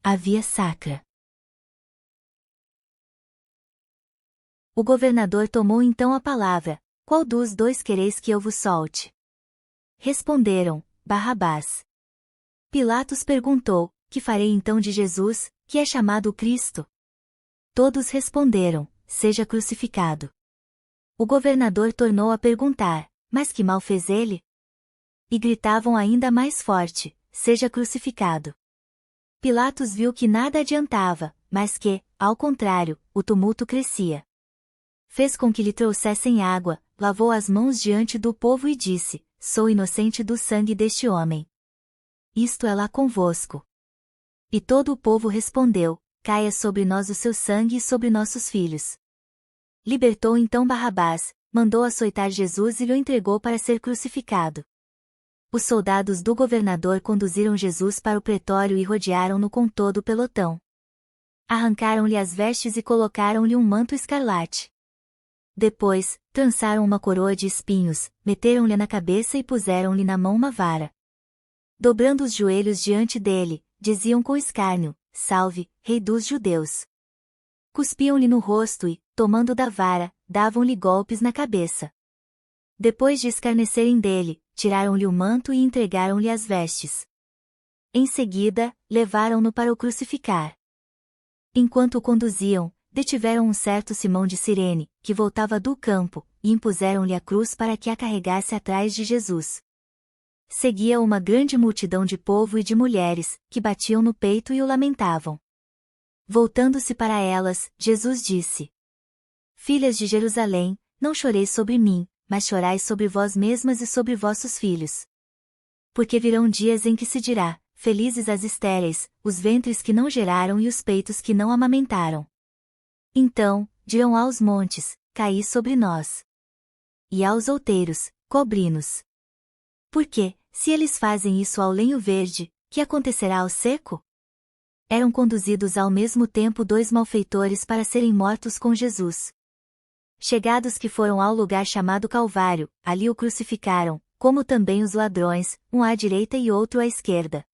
a via sacra. O governador tomou então a palavra: qual dos dois quereis que eu vos solte? Responderam: Barrabás. Pilatos perguntou: que farei então de Jesus, que é chamado o Cristo? Todos responderam: seja crucificado. O governador tornou a perguntar: mas que mal fez ele? E gritavam ainda mais forte: seja crucificado. Pilatos viu que nada adiantava, mas que, ao contrário, o tumulto crescia. Fez com que lhe trouxessem água, lavou as mãos diante do povo e disse: sou inocente do sangue deste homem. Isto é lá convosco. E todo o povo respondeu: caia sobre nós o seu sangue e sobre nossos filhos. Libertou então Barrabás, mandou açoitar Jesus e lhe entregou para ser crucificado. Os soldados do governador conduziram Jesus para o pretório e rodearam-no com todo o pelotão. Arrancaram-lhe as vestes e colocaram-lhe um manto escarlate. Depois, trançaram uma coroa de espinhos, meteram-lhe na cabeça e puseram-lhe na mão uma vara. Dobrando os joelhos diante dele, diziam com escárnio: salve, rei dos judeus. Cuspiam-lhe no rosto e, tomando da vara, davam-lhe golpes na cabeça. Depois de escarnecerem dele, tiraram-lhe o manto e entregaram-lhe as vestes. Em seguida, levaram-no para o crucificar. Enquanto o conduziam, detiveram um certo Simão de Cirene, que voltava do campo, e impuseram-lhe a cruz para que a carregasse atrás de Jesus. Seguia uma grande multidão de povo e de mulheres, que batiam no peito e o lamentavam. Voltando-se para elas, Jesus disse: filhas de Jerusalém, não choreis sobre mim, mas chorai sobre vós mesmas e sobre vossos filhos. Porque virão dias em que se dirá: felizes as estéreis, os ventres que não geraram e os peitos que não amamentaram. Então, dirão aos montes: caí sobre nós. E aos outeiros: cobri-nos. Porque, se eles fazem isso ao lenho verde, que acontecerá ao seco? Eram conduzidos ao mesmo tempo 2 malfeitores para serem mortos com Jesus. Chegados que foram ao lugar chamado Calvário, ali o crucificaram, como também os ladrões, um à direita e outro à esquerda.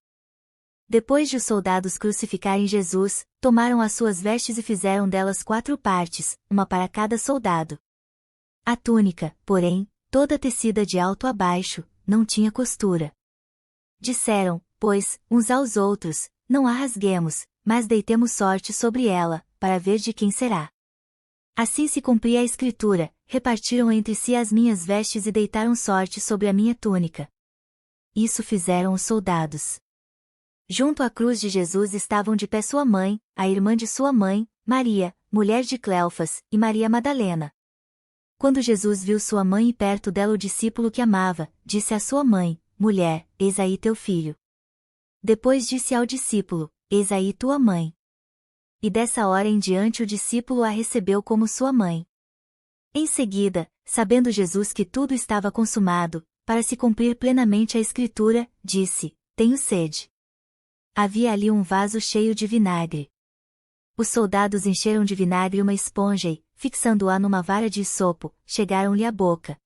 Depois de os soldados crucificarem Jesus, tomaram as suas vestes e fizeram delas 4 partes, uma para cada soldado. A túnica, porém, toda tecida de alto a baixo, não tinha costura. Disseram, pois, uns aos outros: não a rasguemos, mas deitemos sorte sobre ela, para ver de quem será. Assim se cumpria a escritura: repartiram entre si as minhas vestes e deitaram sorte sobre a minha túnica. Isso fizeram os soldados. Junto à cruz de Jesus estavam de pé sua mãe, a irmã de sua mãe, Maria, mulher de Cleofas, e Maria Madalena. Quando Jesus viu sua mãe e perto dela o discípulo que amava, disse à sua mãe: mulher, eis aí teu filho. Depois disse ao discípulo: eis aí tua mãe. E dessa hora em diante o discípulo a recebeu como sua mãe. Em seguida, sabendo Jesus que tudo estava consumado, para se cumprir plenamente a escritura, disse: tenho sede. Havia ali um vaso cheio de vinagre. Os soldados encheram de vinagre uma esponja e, fixando-a numa vara de isopo, chegaram-lhe à boca.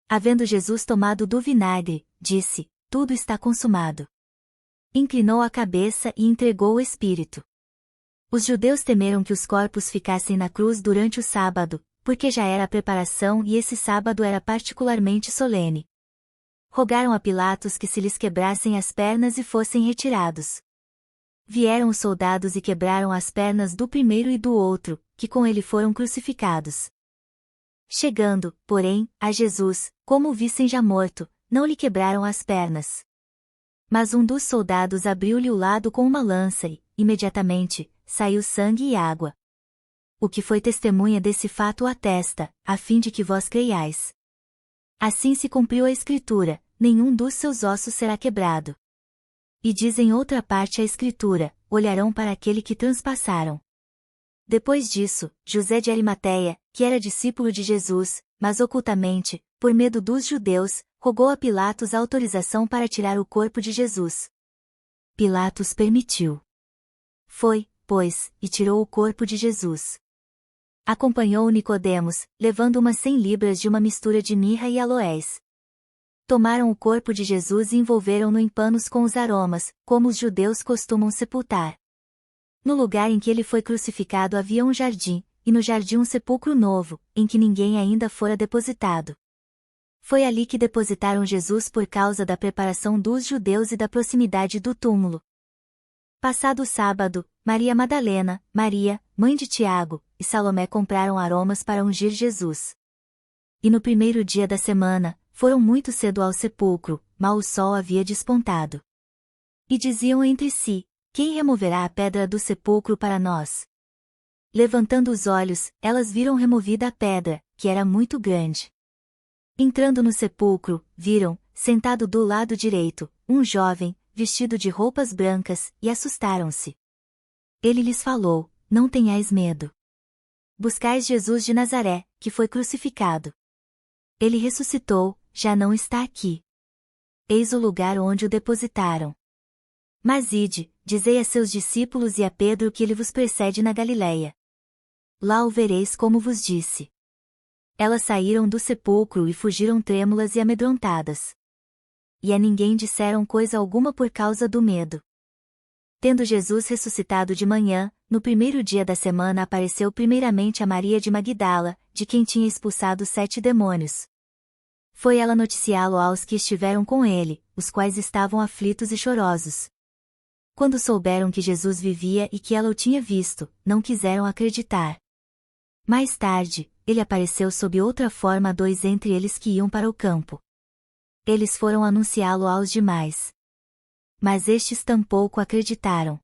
Havendo Jesus tomado do vinagre, disse: tudo está consumado. Inclinou a cabeça e entregou o espírito. Os judeus temeram que os corpos ficassem na cruz durante o sábado, porque já era a preparação e esse sábado era particularmente solene. Rogaram a Pilatos que se lhes quebrassem as pernas e fossem retirados. Vieram os soldados e quebraram as pernas do primeiro e do outro, que com ele foram crucificados. Chegando, porém, a Jesus, como o vissem já morto, não lhe quebraram as pernas. Mas um dos soldados abriu-lhe o lado com uma lança e, imediatamente, saiu sangue e água. O que foi testemunha desse fato o atesta, a fim de que vós creiais. Assim se cumpriu a escritura: nenhum dos seus ossos será quebrado. E diz em outra parte a escritura: olharão para aquele que transpassaram. Depois disso, José de Arimateia, que era discípulo de Jesus, mas ocultamente, por medo dos judeus, rogou a Pilatos a autorização para tirar o corpo de Jesus. Pilatos permitiu. Foi, pois, e tirou o corpo de Jesus. Acompanhou-o Nicodemos, levando umas 100 libras de uma mistura de mirra e aloés. Tomaram o corpo de Jesus e envolveram-no em panos com os aromas, como os judeus costumam sepultar. No lugar em que ele foi crucificado havia um jardim, e no jardim um sepulcro novo, em que ninguém ainda fora depositado. Foi ali que depositaram Jesus por causa da preparação dos judeus e da proximidade do túmulo. Passado o sábado, Maria Madalena, Maria, mãe de Tiago, e Salomé compraram aromas para ungir Jesus. E no primeiro dia da semana, foram muito cedo ao sepulcro, mal o sol havia despontado. E diziam entre si: quem removerá a pedra do sepulcro para nós? Levantando os olhos, elas viram removida a pedra, que era muito grande. Entrando no sepulcro, viram, sentado do lado direito, um jovem, vestido de roupas brancas, e assustaram-se. Ele lhes falou: não tenhais medo. Buscais Jesus de Nazaré, que foi crucificado. Ele ressuscitou, já não está aqui. Eis o lugar onde o depositaram. Mas ide, dizei a seus discípulos e a Pedro que ele vos precede na Galileia. Lá o vereis como vos disse. Elas saíram do sepulcro e fugiram trêmulas e amedrontadas. E a ninguém disseram coisa alguma por causa do medo. Tendo Jesus ressuscitado de manhã, no primeiro dia da semana apareceu primeiramente a Maria de Magdala, de quem tinha expulsado 7 demônios. Foi ela noticiá-lo aos que estiveram com ele, os quais estavam aflitos e chorosos. Quando souberam que Jesus vivia e que ela o tinha visto, não quiseram acreditar. Mais tarde, ele apareceu sob outra forma a 2 entre eles que iam para o campo. Eles foram anunciá-lo aos demais. Mas estes tampouco acreditaram.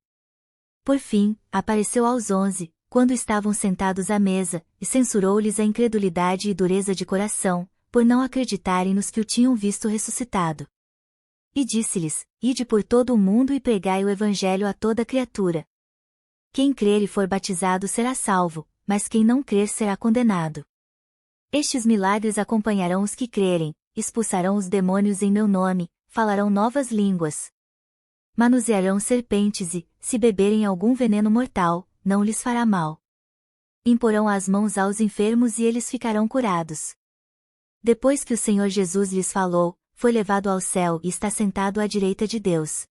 Por fim, apareceu aos 11, quando estavam sentados à mesa, e censurou-lhes a incredulidade e dureza de coração, por não acreditarem nos que o tinham visto ressuscitado. E disse-lhes: ide por todo o mundo e pregai o evangelho a toda criatura. Quem crer e for batizado será salvo, mas quem não crer será condenado. Estes milagres acompanharão os que crerem, expulsarão os demônios em meu nome, falarão novas línguas. Manusearão serpentes e, se beberem algum veneno mortal, não lhes fará mal. Imporão as mãos aos enfermos e eles ficarão curados. Depois que o Senhor Jesus lhes falou, foi levado ao céu e está sentado à direita de Deus.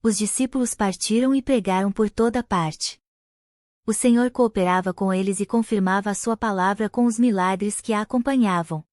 Os discípulos partiram e pregaram por toda parte. O Senhor cooperava com eles e confirmava a sua palavra com os milagres que a acompanhavam.